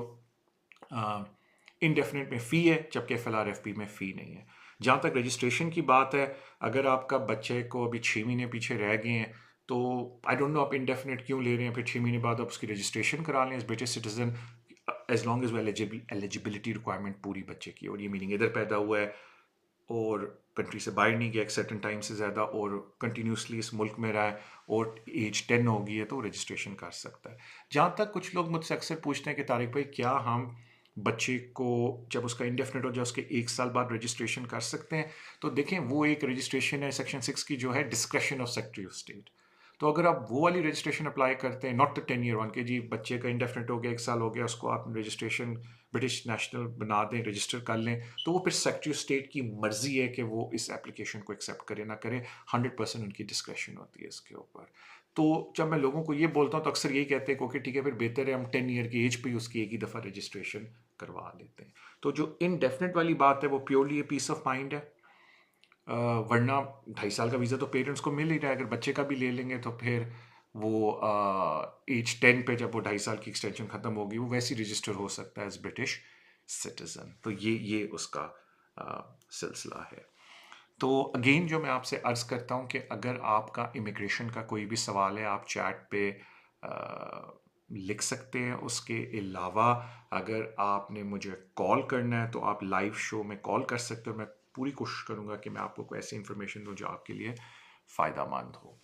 इंडेफिनिट में फ़ी है जबकि एफएलआर एफपी में फ़ी नहीं है। जहाँ तक रजिस्ट्रेशन की बात है, अगर आपका बच्चे को अभी 6 महीने पीछे रह गए हैं तो आई डोंट नो आप इंडेफिनिट क्यों ले रहे हैं। फिर 6 महीने बाद आप उसकी रजिस्ट्रेशन करा लें as British citizen, as long as वो एलिजिबिलिटी रिक्वायरमेंट पूरी बच्चे की, और ये मीनिंग इधर पैदा हुआ है और कंट्री से बाहर नहीं गया एक सर्टन टाइम से ज़्यादा और कंटिन्यूसली इस मुल्क में रहा है और एज 10 हो गई है तो रजिस्ट्रेशन कर सकता है। जहाँ तक कुछ लोग मुझसे अक्सर पूछते हैं कि तारिक भाई क्या हम बच्चे को जब उसका इंडेफिनिट हो जाए उसके 1 साल बाद रजिस्ट्रेशन कर सकते हैं? तो देखें वो एक रजिस्ट्रेशन है सेक्शन 6 की जो है discretion of secretary of state. तो अगर आप वो वाली रजिस्ट्रेशन अप्लाई करते हैं, नॉट द 10 ईयर वन, के जी बच्चे का इंडेफिनिट हो गया 1 साल हो गया उसको आप रजिस्ट्रेशन ब्रिटिश नेशनल बना दें, रजिस्टर कर लें, तो वो फिर सेक्रेटरी ऑफ स्टेट की मर्जी है कि वो इस एप्लीकेशन को एक्सेप्ट करे ना करे। 100% उनकी डिस्क्रेशन होती है इसके ऊपर। तो जब मैं लोगों को ये बोलता हूँ तो अक्सर यही कहते हैं कि ओके ठीक है फिर बेहतर है हम 10 ईयर की एज पे ही उसकी एक ही दफ़ा रजिस्ट्रेशन करवा देते हैं। तो जो इनडेफिनेट वाली बात है वो प्योरली पीस ऑफ माइंड है। वरना 2.5 साल का वीज़ा तो पेरेंट्स को मिल ही रहा है, अगर बच्चे का भी ले लेंगे तो फिर वो एज 10 पे जब वो 2.5 साल की एक्सटेंशन ख़त्म होगी वो वैसे ही रजिस्टर हो सकता है एज ब्रिटिश सिटीज़न। तो ये उसका सिलसिला है। तो अगेन जो मैं आपसे अर्ज़ करता हूँ कि अगर आपका इमिग्रेशन का कोई भी सवाल है आप चैट पे लिख सकते हैं। उसके अलावा अगर आपने मुझे कॉल करना है तो आप लाइव शो में कॉल कर सकते हो। मैं पूरी कोशिश करूँगा कि मैं आपको कोई ऐसी इन्फॉर्मेशन दूँ जो आपके लिए फ़ायदा मंद हो।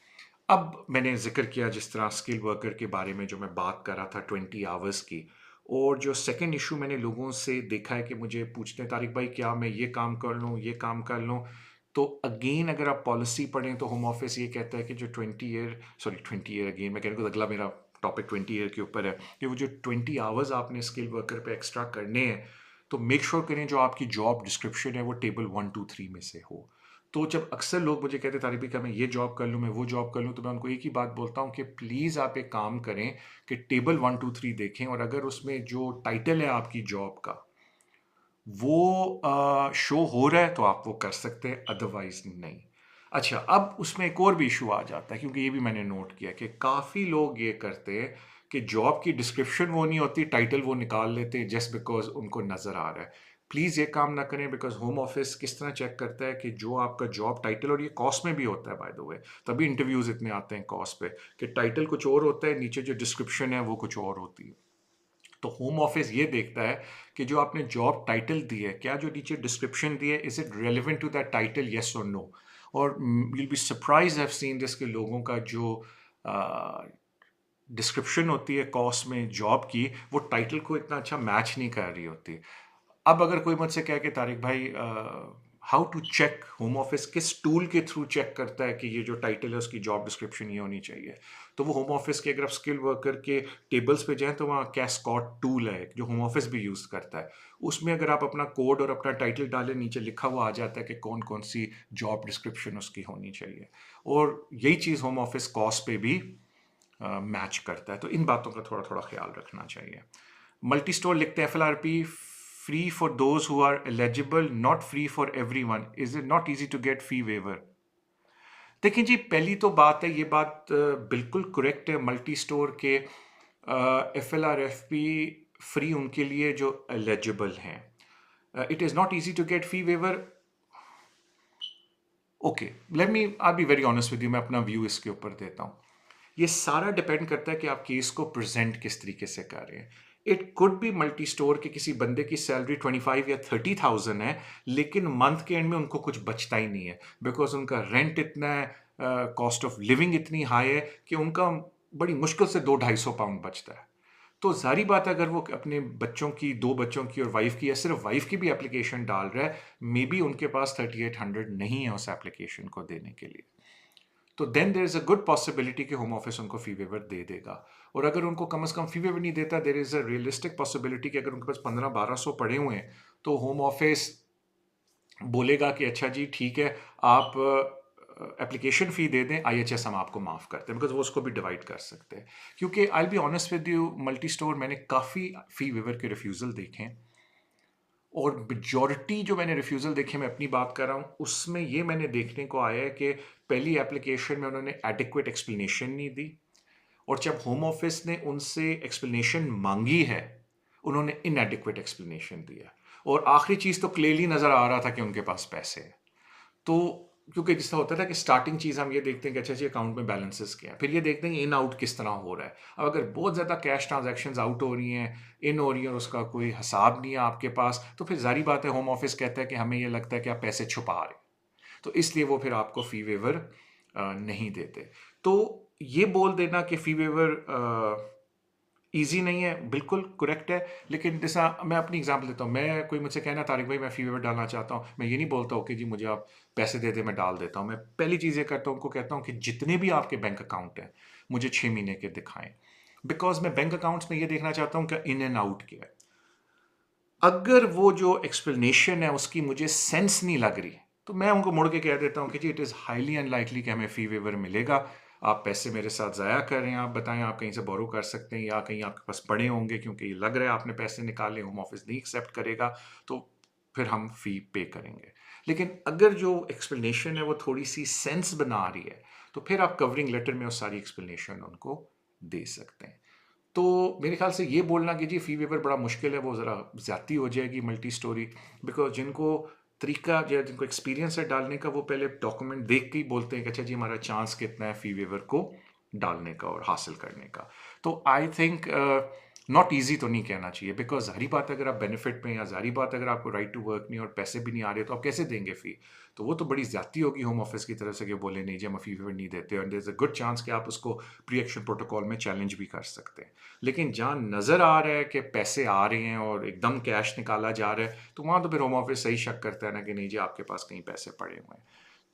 अब मैंने ज़िक्र किया जिस तरह स्किल वर्कर के बारे में जो मैं बात कर रहा था 20 आवर्स की, और जो सेकंड इशू मैंने लोगों से देखा है कि मुझे पूछते हैं तारिक भाई क्या मैं ये काम कर लूँ ये काम कर लूँ। तो अगेन अगर आप पॉलिसी पढ़ें तो होम ऑफिस ये कहता है कि जो 20 ईयर अगेन मैं कह रहा हूँ अगला मेरा टॉपिक 20 ईयर के ऊपर है कि वो जो 20 आवर्स आपने स्किल वर्कर पे एक्स्ट्रा करने हैं तो मेक श्योर करें जो आपकी जॉब डिस्क्रिप्शन है वो टेबल 1 2 3 में से हो। तो जब अक्सर लोग मुझे कहते हैं तारिक भाई का मैं ये जॉब कर लूँ मैं वो जॉब कर लूँ, तो मैं उनको एक ही बात बोलता हूँ कि प्लीज़ आप एक काम करें कि टेबल 1 2 3 देखें और अगर उसमें जो टाइटल है आपकी जॉब का वो शो हो रहा है तो आप वो कर सकते हैं, अदरवाइज नहीं। अच्छा अब उसमें एक और भी इशू आ जाता है क्योंकि ये भी मैंने नोट किया कि काफ़ी लोग ये करते हैं कि जॉब की डिस्क्रिप्शन वो नहीं होती, टाइटल वो निकाल लेते हैं जस्ट बिकॉज उनको नज़र आ रहा है। प्लीज़ ये काम ना करें बिकॉज होम ऑफिस किस तरह चेक करता है कि जो आपका जॉब टाइटल, और ये कॉस्ट में भी होता है बाय द वे, तभी इंटरव्यूज़ इतने आते हैं कॉस्ट पे कि टाइटल कुछ और होता है, नीचे जो डिस्क्रिप्शन है वो कुछ और होती है। तो होम ऑफिस ये देखता है कि जो आपने जॉब टाइटल दी है क्या जो नीचे डिस्क्रिप्शन दी है is it relevant to that title, yes और नो। और you'll be surprise have seen this के लोगों का जो डिस्क्रिप्शन होती है कॉस्ट में जॉब की वो टाइटल को इतना अच्छा मैच नहीं कर रही होती। अब अगर कोई मुझसे कहे कि तारिक भाई how to check, Home Office किस टूल के थ्रू चेक करता है कि ये जो टाइटल है उसकी जॉब डिस्क्रिप्शन ये होनी चाहिए, तो वो होम ऑफिस के अगर आप स्किल वर्कर के टेबल्स पे जाएं तो वहाँ कैस्कॉट टूल है जो होम ऑफिस भी यूज़ करता है। उसमें अगर आप अपना कोड और अपना टाइटल डालें नीचे लिखा हुआ आ जाता है कि कौन कौन सी जॉब डिस्क्रिप्शन उसकी होनी चाहिए, और यही चीज़ होम ऑफिस कॉस्ट पे भी मैच करता है। तो इन बातों का थोड़ा थोड़ा ख्याल रखना चाहिए। मल्टी स्टोर लिखते हैं FLRP free for those who are eligible, not free for everyone, is it not easy to get fee waiver? देखिए जी पहली तो बात है, ये बात बिल्कुल करेक्ट है, मल्टी स्टोर के एफएलआरएफपी फ्री उनके लिए जो एलिजिबल हैं। It is not easy to get fee waiver. Okay, let me I be very honest with you, मैं अपना व्यू इसके ऊपर देता हूँ. ये सारा डिपेंड करता है कि आप केस को प्रेजेंट किस तरीके से कर रहे हैं. It could be multi store के किसी बंदे की सैलरी 25 या 30,000 है, लेकिन मंथ के एंड में उनको कुछ बचता ही नहीं है, बिकॉज उनका रेंट इतना है, कॉस्ट ऑफ लिविंग इतनी हाई है कि उनका बड़ी मुश्किल से 200-250 बचता है. तो जारी बात है, अगर वो अपने बच्चों की, 2 बच्चों की और वाइफ की, या सिर्फ वाइफ की भी एप्लीकेशन डाल रहा है, मे बी उनके पास 3800 नहीं है उस एप्लीकेशन को देने के लिए. तो then there is a good possibility कि होम ऑफिस उनको फी वेवर दे देगा. और अगर उनको कम से कम फी वेवर नहीं देता, देर इज़ अ रियलिस्टिक पॉसिबिलिटी कि अगर उनके पास 1500-1200 पड़े हुए हैं, तो होम ऑफिस बोलेगा कि अच्छा जी ठीक है, आप एप्लीकेशन फ़ी दे दें, IHS हम आपको माफ़ करते हैं, बिकॉज वो उसको भी डिवाइड कर सकते हैं. क्योंकि I be honest with you, multi store मैंने काफ़ी फ़ी वेवर के रिफ्यूज़ल देखे हैं, और मेजॉरिटी जो मैंने रिफ्यूज़ल देखे, मैं अपनी बात कर रहा हूँ, उसमें ये मैंने देखने को आया है कि पहली एप्लीकेशन में उन्होंने एडिक्वेट एक्सप्लेनेशन नहीं दी, और जब होम ऑफिस ने उनसे एक्सप्लेनेशन मांगी है, उन्होंने इनएडिक्वेट एक्सप्लेनेशन दिया. और आखिरी चीज़ तो क्लियरली नज़र आ रहा था कि उनके पास पैसे हैं. तो क्योंकि जिसका होता था कि स्टार्टिंग चीज़ हम ये देखते हैं कि अच्छा जी अकाउंट में बैलेंसेस क्या है, फिर ये देखते हैं इन आउट किस तरह हो रहा है. अब अगर बहुत ज़्यादा कैश ट्रांजैक्शंस आउट हो रही हैं, इन हो रही हैं, और उसका कोई हिसाब नहीं है आपके पास, तो फिर जारी बात है होम ऑफिस कहता है कि हमें ये लगता है कि आप पैसे छुपा रहे हैं, तो इसलिए वो फिर आपको फ़ी वेवर नहीं देते. तो ये बोल देना कि फ़ी वेवर ईजी नहीं है, बिल्कुल करेक्ट है. लेकिन जैसा मैं अपनी एग्जांपल देता हूँ, मैं, कोई मुझसे कहना तारिक भाई मैं फ़ी वेवर डालना चाहता हूँ, मैं ये नहीं बोलता हूँ कि जी मुझे आप पैसे दे दे मैं डाल देता हूँ. मैं पहली चीज़ ये करता हूँ, उनको कहता हूँ कि जितने भी आपके बैंक अकाउंट हैं मुझे 6 महीने के दिखाएं, बिकॉज मैं बैंक अकाउंट्स में ये देखना चाहता हूँ कि इन एंड आउट क्या है. अगर वो जो एक्सप्लेनेशन है उसकी मुझे सेंस नहीं लग रही, तो मैं उनको मुड़ के कह देता हूँ कि जी इट इज़ हाईली अनलाइकली कि हमें फ़ी वेवर मिलेगा. आप पैसे मेरे साथ ज़ाया कर रहे हैं, आप बताएं आप कहीं से बोरो कर सकते हैं या कहीं आपके पास पड़े होंगे, क्योंकि ये लग रहा है आपने पैसे निकाले, होम ऑफिस नहीं एक्सेप्ट करेगा, तो फिर हम फ़ी पे करेंगे. लेकिन अगर जो एक्सप्लेनेशन है वो थोड़ी सी सेंस बना रही है, तो फिर आप कवरिंग लेटर में वो सारी एक्सप्लेनेशन उनको दे सकते हैं. तो मेरे ख्याल से ये बोलना कि जी फ़ी वेवर बड़ा मुश्किल है, वो ज़रा ज़्यादती हो जाएगी मल्टी स्टोरी. बिकॉज जिनको तरीका या जिनको एक्सपीरियंस है डालने का, वो पहले डॉक्यूमेंट देख के ही बोलते हैं कि अच्छा जी हमारा चांस कितना है फ़ी वेवर को डालने का और हासिल करने का. तो आई थिंक नॉट ईजी तो नहीं कहना चाहिए, बिकॉज ज़ाहिर बात है अगर आप बेनिफिट में, या ज़ाहिर बात है अगर आपको राइट टू वर्क नहीं और पैसे भी नहीं आ रहे, तो आप कैसे देंगे फ़ी. तो वो तो बड़ी ज़्यादती होगी होम ऑफिस की तरफ से कि बोले नहीं जी हम फ़ी वेवर नहीं देते, और there is a good chance कि आप उसको प्री एक्शन प्रोटोकॉल में चैलेंज भी कर सकते हैं. लेकिन जहाँ नज़र आ रहा है कि पैसे आ रहे हैं और एकदम कैश निकाला जा रहा है, तो वहाँ तो फिर होम ऑफिस सही शक करता है ना कि नहीं जी आपके पास कहीं पैसे पड़े हुए हैं.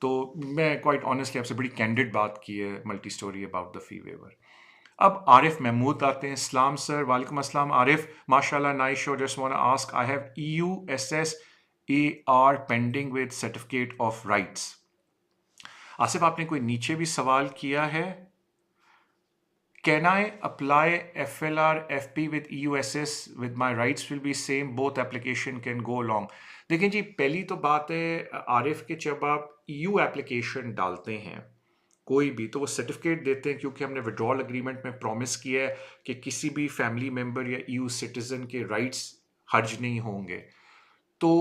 तो मैं क्वाइट ऑनेस्टली आपसे बड़ी कैंडिड बात की है multi story about the fee waiver. अब आरिफ महमूद आते हैं. सलाम सर. वालेकुम अस्सलाम आरिफ, माशाल्लाह nice show. Just want to ask, I have EUSSAR pending with certificate of rights. Asif आपने कोई नीचे भी सवाल किया है. Can I apply FLR FP with EUSS with my rights will be same, both application can go along. देखिए जी, पहली तो बात है आरिफ कि जब आप EU एप्लीकेशन डालते हैं कोई भी, तो वो सर्टिफिकेट देते हैं, क्योंकि हमने विड्रॉल एग्रीमेंट में प्रॉमिस किया है कि किसी भी फैमिली मेम्बर या EU सिटीजन के राइट्स हर्ज नहीं होंगे. तो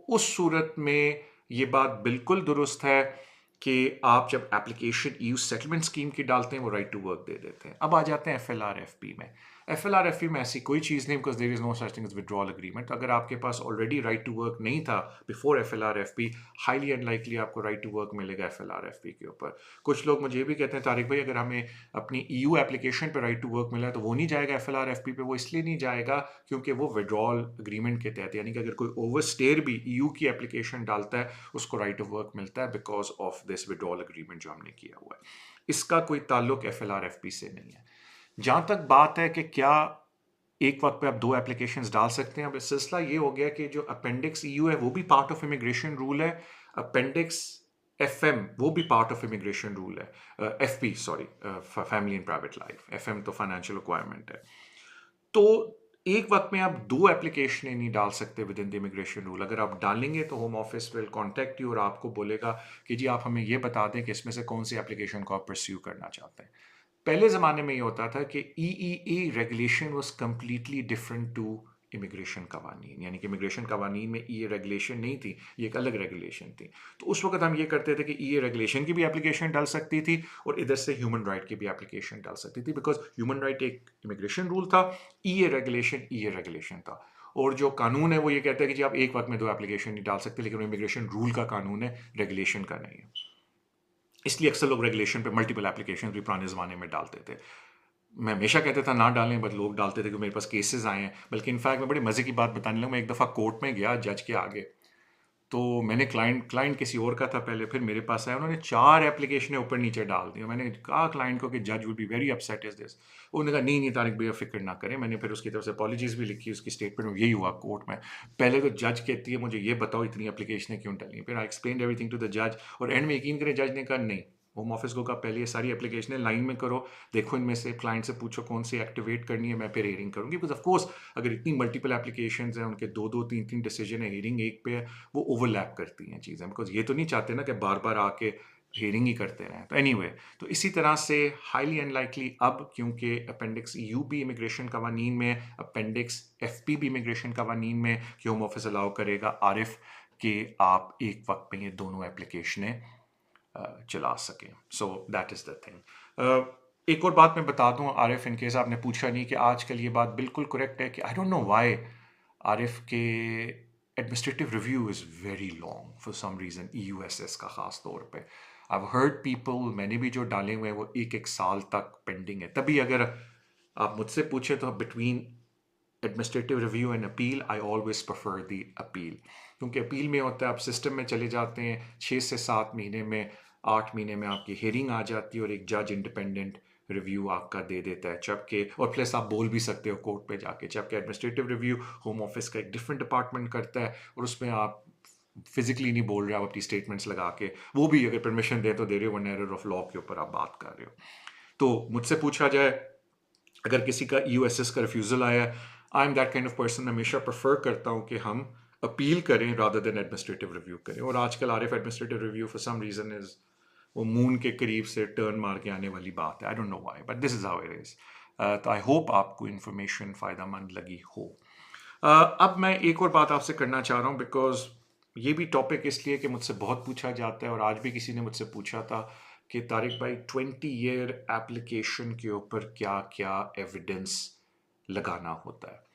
उस सूरत में ये बात बिल्कुल दुरुस्त है कि आप जब एप्लीकेशन EU सेटलमेंट स्कीम की डालते हैं वो राइट टू वर्क दे देते हैं. अब आ जाते हैं FLR FP में. FLR FP में ऐसी कोई चीज़ नहीं, because there is no such thing as withdrawal agreement. अगर आपके पास ऑलरेडी राइट टू वर्क नहीं था before FLR FP, highly unlikely आपको राइट टू वर्क मिलेगा FLR FP के ऊपर. कुछ लोग मुझे भी कहते हैं तारिक भाई अगर हमें अपनी EU एप्लीकेशन पर राइट टू वर्क मिला है तो वो नहीं जाएगा FLR FP पे. वो इसलिए नहीं जाएगा क्योंकि वो विड्रॉल एग्रीमेंट के तहत, यानी कि अगर कोई ओवरस्टेयर भी EU की एप्लीकेशन डालता है उसको राइट ऑफ वर्क मिलता है because of this withdrawal agreement जो हमने किया हुआ है. इसका कोई ताल्लुक FLR FP से नहीं है. जहाँ तक बात है कि क्या एक वक्त पे आप 2 एप्लीकेशंस डाल सकते हैं, अब सिलसिला ये हो गया कि जो अपेंडिक्स EU है वो भी पार्ट ऑफ इमिग्रेशन रूल है, अपेंडिक्स FM वो भी पार्ट ऑफ इमिग्रेशन रूल है, FP sorry family and private life, FM तो फाइनेंशियल रिक्वायरमेंट है. तो एक वक्त में आप 2 एप्लीकेशन नहीं डाल सकते with in the immigration rule. अगर आप डालेंगे तो home office will contact you और आपको बोलेगा कि जी आप हमें ये बता दें कि इसमें से कौन सी एप्लीकेशन को आप परस्यू करना चाहते हैं. पहले ज़माने में ये होता था कि EEA regulation was completely different to immigration कवानीन, यानी कि इमिग्रेशन कवानीन में ई रेगुलेशन नहीं थी, ये एक अलग रेगुलेशन थी। तो उस वक्त हम ये करते थे कि ई रेगुलेशन की भी एप्लीकेशन डाल सकती थी और इधर से ह्यूमन राइट की भी एप्लीकेशन डाल सकती थी, बिकॉज ह्यूमन राइट एक इमिग्रेशन रूल था, ई रेगुलेशन था। और जो कानून है वो ये कहता है कि जी आप एक वक्त में दो एप्लीकेशन नहीं डाल सकते, लेकिन इमिग्रेशन रूल का कानून है, रेगुलेशन का नहीं है। इसलिए अक्सर लोग रेगुलेशन पे मल्टीपल एप्लीकेशन भी पुराने ज़माने में डालते थे। मैं हमेशा कहता था ना डालें, बट लोग डालते थे कि मेरे पास केसेस आए हैं। बल्कि इनफैक्ट मैं बड़ी मज़े की बात बताने लगा, मैं एक दफ़ा कोर्ट में गया जज के आगे, तो मैंने क्लाइंट किसी और का था पहले, फिर मेरे पास आया, उन्होंने 4 एप्लीकेशनें ऊपर नीचे डाल दी। मैंने कहा क्लाइंट को कि जज would be very upset is this. उन्होंने कहा नहीं तारिक भैया फ़िक्र ना करें। मैंने फिर उसकी तरफ से अपॉलॉजीज़ भी लिखी, उसकी स्टेटमेंट में यही हुआ कोर्ट में। पहले तो जज कहती है मुझे ये बताओ इतनी एप्लीकेशनें क्यों डाली, फिर I explain everything to the जज, और एंड में यकीन करें जज ने कहा नहीं, होम ऑफिस को कहा पहले ये सारी एप्लीकेशनें लाइन में करो, देखो इनमें से क्लाइंट से पूछो कौन सी एक्टिवेट करनी है, मैं फिर हेयरिंग करूँगी। बिकॉज ऑफ कोर्स अगर इतनी मल्टीपल एप्लीकेशंस हैं, उनके 2-2 3-3 डिसीजन है, हेयरिंग एक पे है, वो ओवरलैप करती हैं चीज़ें, बिकॉज ये तो नहीं चाहते ना कि बार बार आके हेयरिंग ही करते रहें। तो एनीवे, तो इसी तरह से हाईली अनलाइकली अब, क्योंकि अपेंडिक्स यू भी इमिग्रेशन कवानीन में, अपेंडिक्स एफ पी भी इमिग्रेशन कवानीन में, कि होम ऑफिस अलाउ करेगा आरिफ कि आप एक वक्त में ये दोनों एप्लीकेशनें चला सकें। So that is the thing. एक और बात मैं बता दूं आरिफ, इन केस आपने पूछा नहीं, कि आजकल ये बात बिल्कुल करेक्ट है कि I don't know why Arif के administrative review is very long for some reason, EUSS का ख़ास तौर पे। आई हर्ड पीपल, मैंने भी जो डाले हुए हैं वो एक साल तक पेंडिंग है। तभी अगर आप मुझसे पूछे तो between administrative review and appeal, I always prefer the appeal, क्योंकि अपील में होता है आप सिस्टम में चले जाते हैं, 6 से 7 महीने में, 8 महीने में आपकी हेयरिंग आ जाती है और एक जज इंडिपेंडेंट रिव्यू आपका दे देता है। जबकि और प्लस आप बोल भी सकते हो कोर्ट पे जाके, जबकि एडमिनिस्ट्रेटिव रिव्यू होम ऑफिस का एक डिफरेंट डिपार्टमेंट करता है और उसमें आप फिजिकली नहीं बोल रहे, आप अपनी स्टेटमेंट्स लगा के, वो भी अगर परमिशन दे तो दे रहे हो, वन एरर ऑफ लॉ के ऊपर आप बात कर रहे हो। तो मुझसे पूछा जाए अगर किसी का EUSS का रिफ्यूज़ल आया है, I am that kind of person, हमेशा प्रेफर करता हूँ कि हम अपील करें रादर देन एडमिनिस्ट्रेटिव रिव्यू करें। और आजकल Arif administrative review for some reason is वो मून के करीब से टर्न मार के आने वाली बात है। आई don't know why, but this is how it is. तो आई होप आपको इन्फॉर्मेशन फ़ायदेमंद लगी हो। अब मैं एक और बात आपसे करना चाह रहा हूँ, बिकॉज ये भी टॉपिक इसलिए कि मुझसे बहुत पूछा जाता है, और आज भी किसी ने मुझसे पूछा था कि तारिक भाई 20 ईयर एप्लीकेशन के ऊपर क्या क्या एविडेंस लगाना होता है।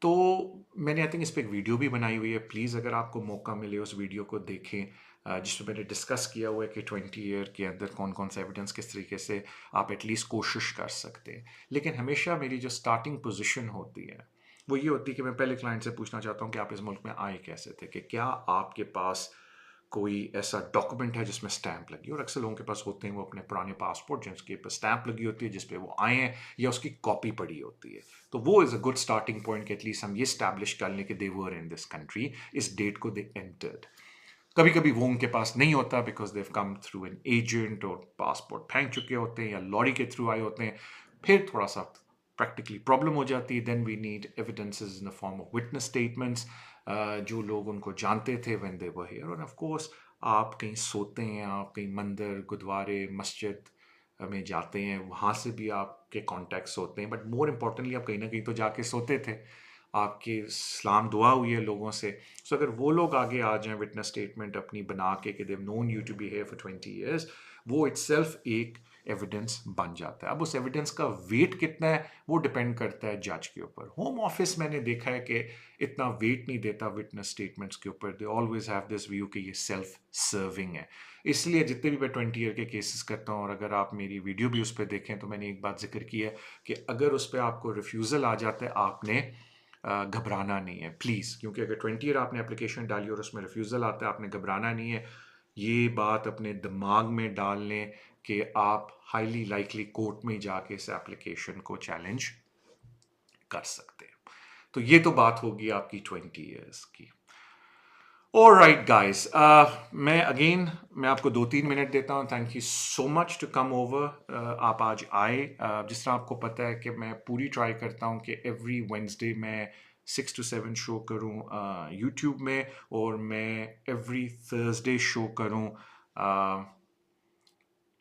तो मैंने आई थिंक इस पर एक वीडियो भी बनाई हुई है, प्लीज़ अगर आपको मौका मिले उस वीडियो को देखें, जिसमें मैंने डिस्कस किया हुआ है कि 20 ईयर के अंदर कौन कौन सा एविडेंस किस तरीके से आप एटलीस्ट कोशिश कर सकते हैं। लेकिन हमेशा मेरी जो स्टार्टिंग पोजीशन होती है वो ये होती है कि मैं पहले क्लाइंट से पूछना चाहता हूँ कि आप इस मुल्क में आए कैसे थे, कि क्या आपके पास कोई ऐसा डॉक्यूमेंट है जिसमें स्टैंप लगी, और अक्सर लोगों के पास होते हैं वो अपने पुराने पासपोर्ट जिसके ऊपर स्टैंप लगी होती है, जिस पे वो आए हैं, या उसकी कॉपी पड़ी होती है। तो वो is a good starting point कि एटलीस्ट हम ये स्टैब्लिश कर लें कि दे वर इन दिस कंट्री, इस डेट को दे एंटर्ड। कभी कभी वो उनके पास नहीं होता because they've come through an agent, और पासपोर्ट फेंक चुके होते हैं या लॉरी के थ्रू आए होते हैं, फिर थोड़ा सा प्रैक्टिकली प्रॉब्लम हो जाती है। Then we need evidences in the form of witness statements, जो लोग उनको जानते थे व्हेन दे वर हियर। और ऑफ कोर्स आप कहीं सोते हैं, आप कहीं मंदिर, गुरुद्वारे, मस्जिद में जाते हैं, वहाँ से भी आपके कॉन्टैक्ट्स होते हैं, बट मोर इम्पोर्टेंटली आप कहीं ना कहीं तो जाके सोते थे, आपकी सलाम दुआ हुई है लोगों से। सो अगर वो लोग आगे आ जाएं विटनेस स्टेटमेंट अपनी बना के they've known you to be here for 20 years, वो इट्सेल्फ एक एविडेंस बन जाता है। अब उस एविडेंस का वेट कितना है वो डिपेंड करता है जज के ऊपर। होम ऑफिस मैंने देखा है कि इतना वेट नहीं देता विटनेस स्टेटमेंट्स के ऊपर, they always have this view कि ये सेल्फ सर्विंग है। इसलिए जितने भी मैं 20 ईयर के केसेस करता हूँ, और अगर आप मेरी वीडियो भी उस पर देखें, तो मैंने एक बात जिक्र की है कि अगर उस पर आपको रिफ्यूज़ल आ जाता है, आपने घबराना नहीं है प्लीज़, क्योंकि अगर 20 ईयर आपने एप्लीकेशन डाली और उसमें रिफ्यूज़ल आता है, आपने घबराना नहीं है। ये बात अपने दिमाग में डाल लें कि आप हाईली लाइकली कोर्ट में जाके इस एप्लीकेशन को चैलेंज कर सकते हैं। तो ये तो बात होगी आपकी 20 ईयर्स की। ऑलराइट गाइस, मैं आपको 2-3 मिनट देता हूँ। Thank you so much to come over, आप आज आए। जिस तरह आपको पता है कि मैं पूरी ट्राई करता हूँ कि एवरी वेंसडे मैं 6 to 7 शो करूँ यूट्यूब में, और मैं एवरी थर्सडे शो करूँ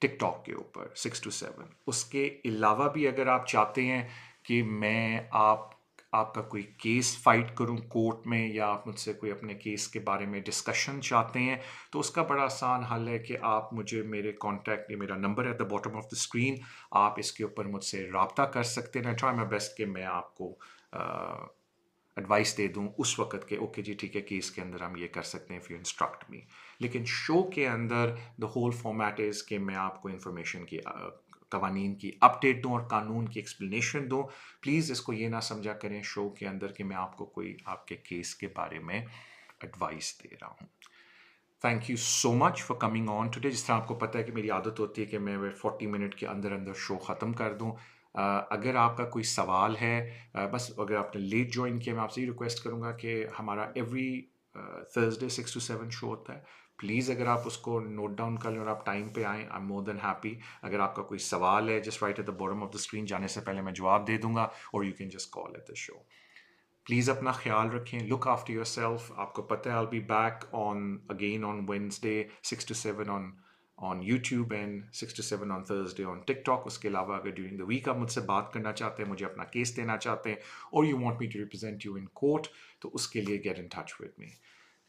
टिकटॉक के ऊपर 6 to 7। उसके अलावा भी अगर आप चाहते हैं कि मैं आपका कोई केस फाइट करूं कोर्ट में, या आप मुझसे कोई अपने केस के बारे में डिस्कशन चाहते हैं, तो उसका बड़ा आसान हल है कि आप मुझे मेरे कॉन्टैक्ट, मेरा number at the bottom of the screen, आप इसके ऊपर मुझसे रब्ता कर सकते हैं। ट्राई माई बेस्ट कि मैं आपको एडवाइस दे दूं उस वक्त के ओके जी ठीक है केस के अंदर हम ये कर सकते हैं, इफ़ यू इंस्ट्रक्ट मी। लेकिन शो के अंदर द होल फॉर्मेट इज़ कि मैं आपको इंफॉर्मेशन की कवानीन की अपडेट दूं और कानून की एक्सप्लेनेशन दूं। प्लीज़ इसको ये ना समझा करें शो के अंदर कि मैं आपको कोई आपके केस के बारे में एडवाइस दे रहा हूँ। Thank you so much for coming on today. जिस तरह आपको पता है कि मेरी आदत होती है कि मैं 40 मिनट के अंदर अंदर शो ख़त्म कर दूं। अगर आपका कोई सवाल है, बस अगर आपने लेट ज्वाइन किया, मैं आपसे ही रिक्वेस्ट करूंगा कि हमारा एवरी थर्सडे 6 to 7 शो होता है। प्लीज़ अगर आप उसको नोट डाउन कर लें और आप टाइम पे आएँ, I am more than happy. अगर आपका कोई सवाल है, just right at the bottom of the screen, जाने से पहले मैं जवाब दे दूंगा, और you can just call at the show. Please अपना ख्याल रखें, लुक आफ्टर योर सेल्फ। आपको पता है I be back on again on Wednesday 6 to 7 on YouTube and 6 to 7 on Thursday on TikTok. उसके अलावा अगर ड्यूरिंग द वीक आप मुझसे बात करना चाहते हैं, मुझे अपना केस देना चाहते हैं, और you want me to represent you in court, तो उसके लिए get in touch with me.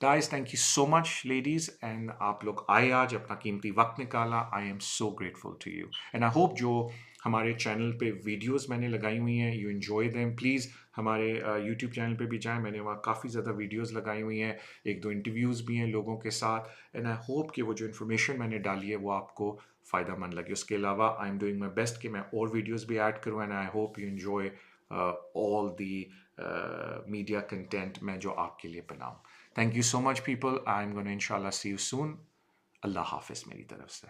Guys, thank you so much ladies, and आप लोग आए आज, अपना कीमती वक्त निकाला। I am so grateful to you, and I hope जो हमारे चैनल पे वीडियोस मैंने लगाई हुई हैं, यू एंजॉय देम। प्लीज़ हमारे यूट्यूब चैनल पे भी जाएं, मैंने वहाँ काफ़ी ज़्यादा वीडियोस लगाई हुई हैं, 1-2 इंटरव्यूज़ भी हैं लोगों के साथ, एंड आई होप कि वो जो इन्फॉर्मेशन मैंने डाली है वो आपको फ़ायदेमंद लगे। उसके अलावा I am doing my best कि मैं और वीडियोज़ भी ऐड करूँ, and I hope you enjoy all the media content मैं जो आपके लिए बनाऊँ। Thank you so much people, I am gonna इंशाल्लाह सी यू सून। अल्लाह हाफिज़ मेरी तरफ से।